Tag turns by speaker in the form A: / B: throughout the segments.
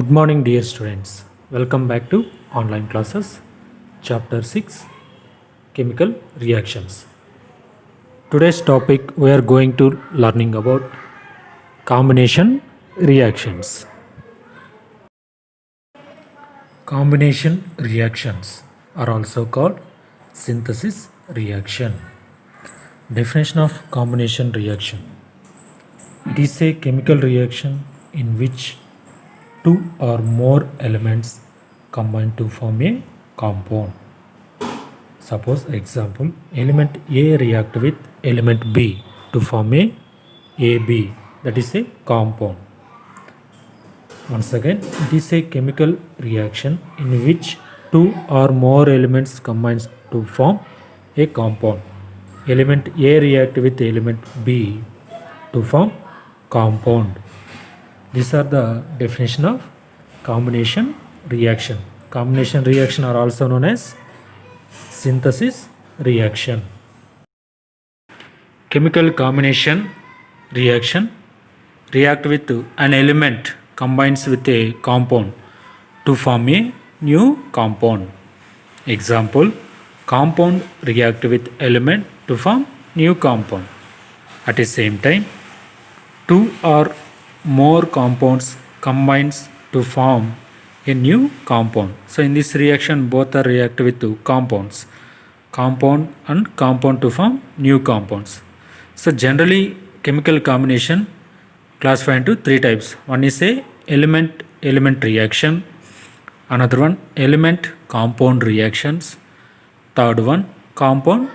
A: Good morning, dear students. Welcome back to online classes, Chapter 6 Chemical Reactions. Today's topic we are going to learning about combination reactions. Combination reactions are also called synthesis reaction. Definition of combination reaction. It is a chemical reaction in which two or more elements combine to form a compound. Suppose example, element A react with element B to form a AB, that is a compound. Once again, it is a chemical reaction in which two or more elements combines to form a compound. Element A react with element B to form compound. These are the definition of combination reaction. Combination reaction are also known as synthesis reaction. Chemical combination reaction react with an element combines with a compound to form a new compound. Example, compound react with element to form new compound. At the same time, two or more compounds combines to form a new compound. So in this reaction both are react with two compounds, compound and compound to form new compounds. So generally chemical combination classified into three types. One is a element reaction, another one element compound reactions, third one compound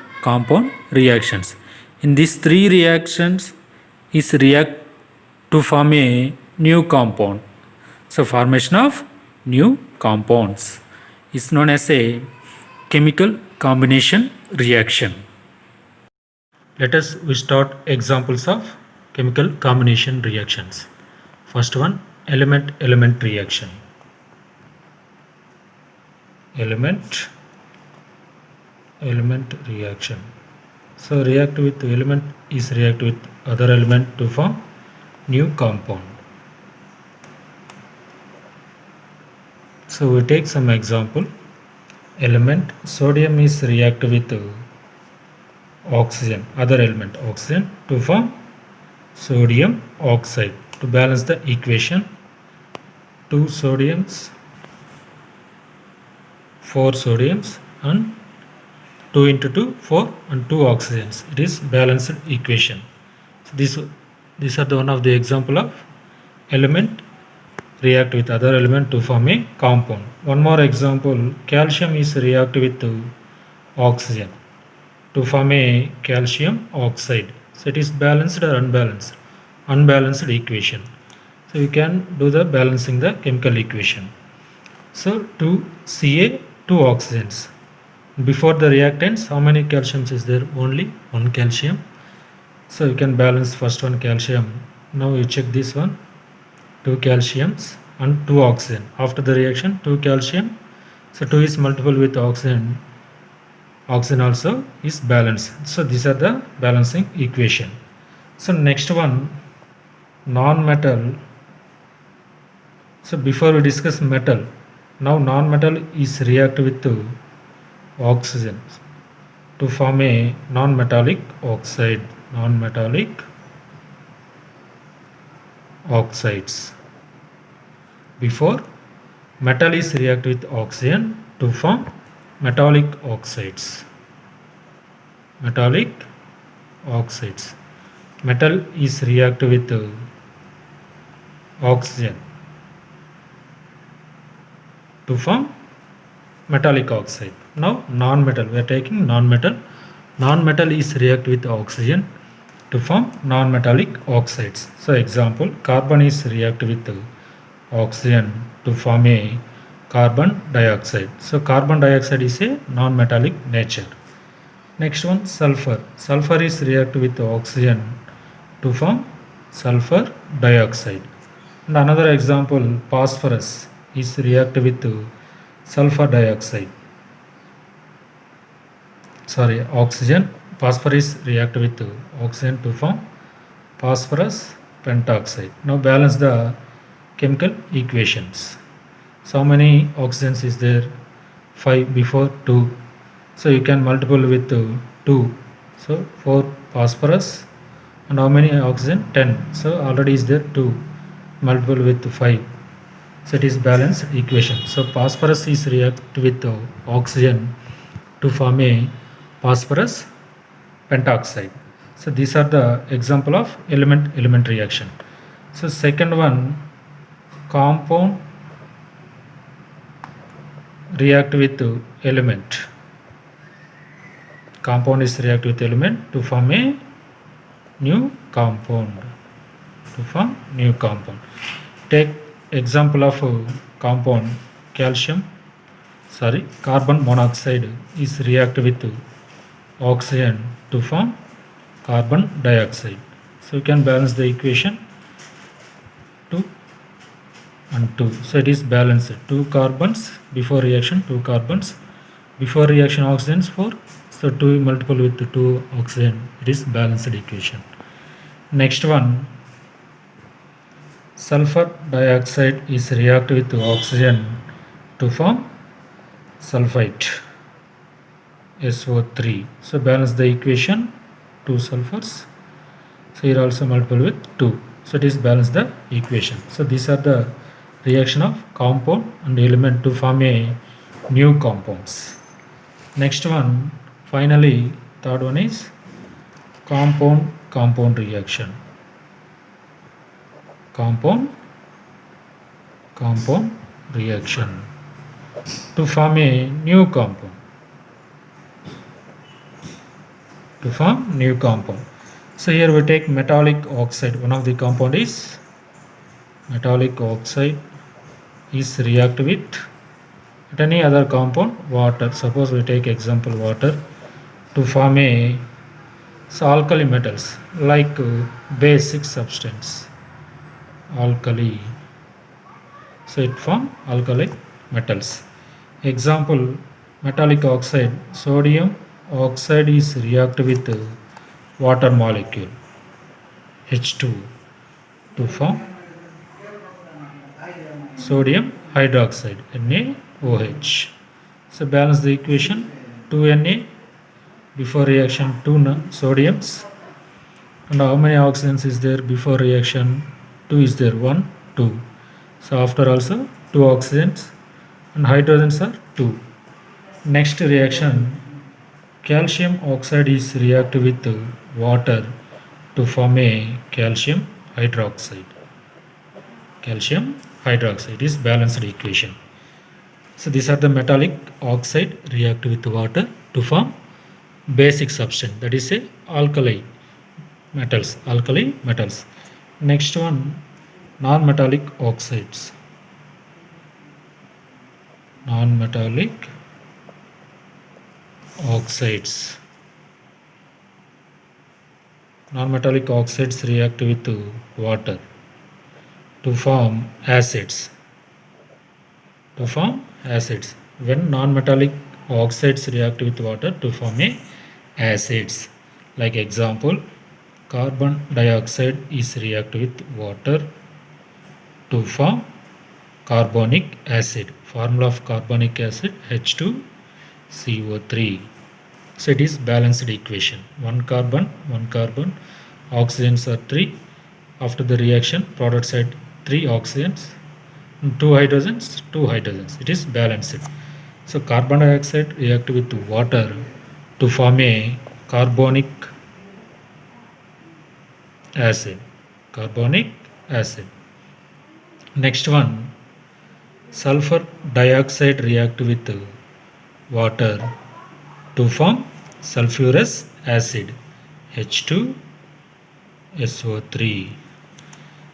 A: reactions. In these three reactions is react to form a new compound. So formation of new compounds is known as a chemical combination reaction. Let us start examples of chemical combination reactions. First one, element reaction. Element reaction. So react with element is react with other element to form new compound. So we take some example. Element sodium is react with oxygen, other element oxygen to form sodium oxide. To balance the equation, 2 sodiums, 4 sodiums and 2 into 2, 4 and 2 oxygens. It is balanced equation. So these are the one of the example of element react with other element to form a compound. One more example, calcium is react with oxygen to form a calcium oxide. So it is balanced or unbalanced? Unbalanced equation. So you can do the balancing the chemical equation. So 2 Ca, 2 oxygens. Before the reactants, how many calciums is there? Only one calcium. So you can balance first one calcium. Now you check this one, 2 calciums and 2 oxygen. After the reaction, 2 calcium. So 2 is multiple with oxygen. Oxygen also is balanced. So these are the balancing equation. So next one, non-metal. So before we discuss metal, now non-metal is react with oxygen to form a non-metallic oxide. Non-metallic oxides. Before, metal is react with oxygen to form metallic oxides. Metallic oxides. Metal is react with oxygen to form metallic oxide. Now non-metal, we are taking non-metal. Non-metal is react with oxygen to form non-metallic oxides. So example, carbon is react with oxygen to form a carbon dioxide. So carbon dioxide is a non-metallic nature. Next one, sulfur. Sulfur is react with oxygen to form sulfur dioxide. And another example, phosphorus is react with sulfur dioxide. Sorry, oxygen. Phosphorus react with oxygen to form phosphorus pentoxide. Now balance the chemical equations. So how many oxygens is there? 5 before 2. So you can multiple with 2. So 4 phosphorus and how many oxygen? 10. So already is there 2 multiple with 5. So it is balanced equation. So phosphorus is react with oxygen to form a phosphorus pentoxide. So these are the example of element reaction. So second one, compound react with element. Compound is react with element to form a new compound. Take example of compound carbon monoxide is react with oxygen to form carbon dioxide. So you can balance the equation 2 and 2. So it is balanced. 2 carbons before reaction, 2 carbons before reaction, oxygens 4. So 2 multiple with 2 oxygen. It is balanced equation. Next one, sulfur dioxide is react with oxygen to form sulfite SO3. So balance the equation, 2 sulfurs. So here also multiple with 2. So it is balance the equation. So these are the reaction of compound and element to form a new compounds. Next one, finally third one is compound reaction. Compound reaction to form a new compound. So here we take metallic oxide. One of the compound is metallic oxide is react with any other compound, water. Suppose we take example water to form a alkali metals like basic substance alkali. So it form alkali metals. Example, metallic oxide, sodium oxide is react with water molecule H2 to form sodium hydroxide NaOH. So balance the equation, 2Na before reaction 2 sodiums, and how many oxygens is there before reaction? 2 is there, 1 2. So after also 2 oxygens and hydrogens are 2. Next reaction, calcium oxide is react with water to form a calcium hydroxide. Is balanced equation. So these are the metallic oxide react with water to form basic substance, that is a alkali metals. Next one, non-metallic oxides. Non-metallic oxides react with water to form acids. When non-metallic oxides react with water to form a acids, like example, carbon dioxide is react with water to form carbonic acid. Formula of carbonic acid H2CO3. So it is balanced equation. One carbon, oxygens are 3. After the reaction, product side 3 oxygens, 2 hydrogens. It is balanced. So carbon dioxide react with water to form a carbonic acid. Next one, sulfur dioxide react with water to form sulfurous acid H2SO3.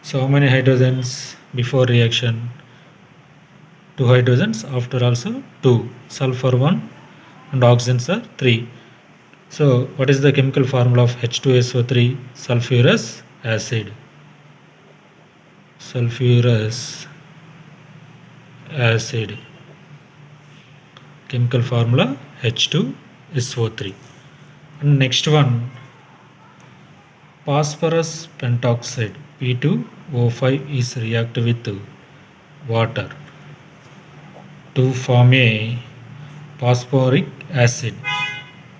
A: So how many hydrogens before reaction? 2 hydrogens, after also 2. Sulfur 1 and oxygens are 3. So what is the chemical formula of H2SO3? Sulfurous acid. Chemical formula H2SO3. And next one, phosphorus pentoxide P2O5 is react with water to form a phosphoric acid.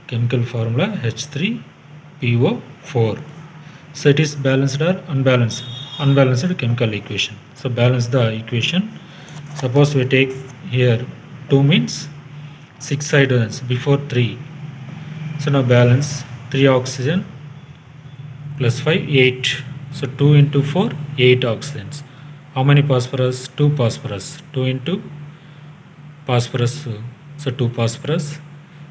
A: Chemical formula H3PO4. So it is balanced or unbalanced? Unbalanced chemical equation. So balance the equation. Suppose we take here 2 means 6 hydrogens before 3. So now balance 3 oxygen plus 5, 8. So 2 into 4, 8 oxygens. How many phosphorus? 2 phosphorus. 2 into phosphorus. So 2 phosphorus.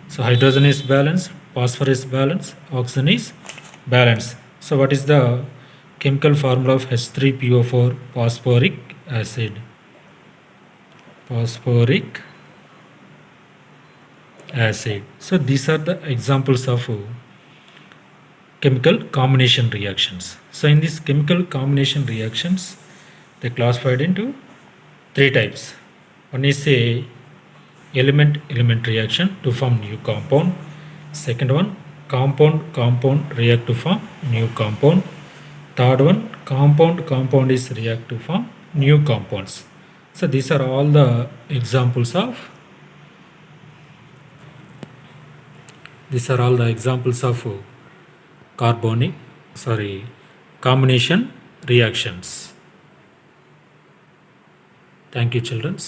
A: So hydrogen is balanced, phosphorus is balanced, oxygen is balanced. So what is the chemical formula of H3PO4 phosphoric acid? Phosphoric acid. So these are the examples of chemical combination reactions. So in these chemical combination reactions, they classified into 3 types. One is a element-element reaction to form new compound. Second one, compound-compound react to form new compound. Third one, compound-compound is react to form new compounds. So these are all the examples of combination reactions. Thank you, children.